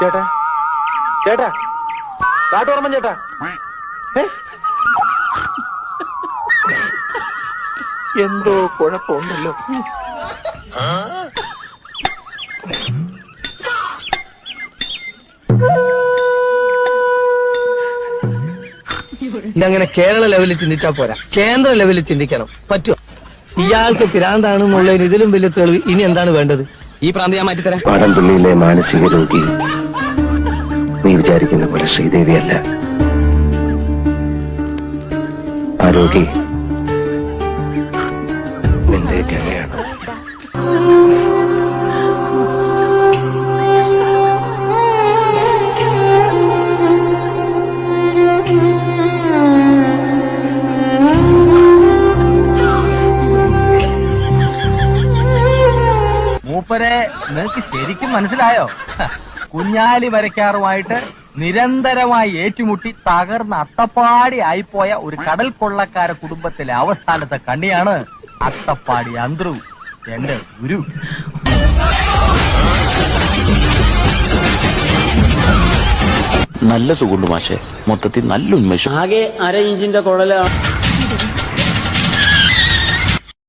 ചേട്ടാ ചേട്ടാ കാട്ടോർമ്മൻ ചേട്ടാ, എന്തോ കുഴപ്പമുണ്ടല്ലോ. ഇതങ്ങനെ കേരള ലെവലിൽ ചിന്തിച്ചാ പോരാ, കേന്ദ്ര ലെവലിൽ ചിന്തിക്കണം. പറ്റുമോ? ഇയാൾക്ക് പിരാന്താണെന്നുള്ളതിന് ഇതിലും വലിയ തെളിവ് ഇനി എന്താണ് വേണ്ടത്? ഈ പ്രാന്തി ഞാൻ മാറ്റിത്തരാം. പാടംതുള്ളിയിലെ മാനസിക രോഗി നീ വിചാരിക്കുന്ന പോലെ ശ്രീദേവിയല്ല. ആ രോഗി നിന്റെ ഗംഗയാണ്. മൂപ്പരെ നിനക്ക് ശരിക്കും മനസ്സിലായോ? കുഞ്ഞാലി വരയ്ക്കാറുമായിട്ട് നിരന്തരമായി ഏറ്റുമുട്ടി തകർന്ന് അട്ടപ്പാടി ആയിപ്പോയ ഒരു കടൽ കൊള്ളക്കാര കുടുംബത്തിലെ അവസാനത്തെ കണ്ണിയാണ് അട്ടപ്പാടി അന്ത്രു, എന്റെ ഗുരു. നല്ല സുഖമുണ്ട് മാഷെ, മൊത്തത്തിൽ നല്ല ഉന്മേഷം. ആകെ 1/2 ഇഞ്ചിന്റെ കുഴലാണ്.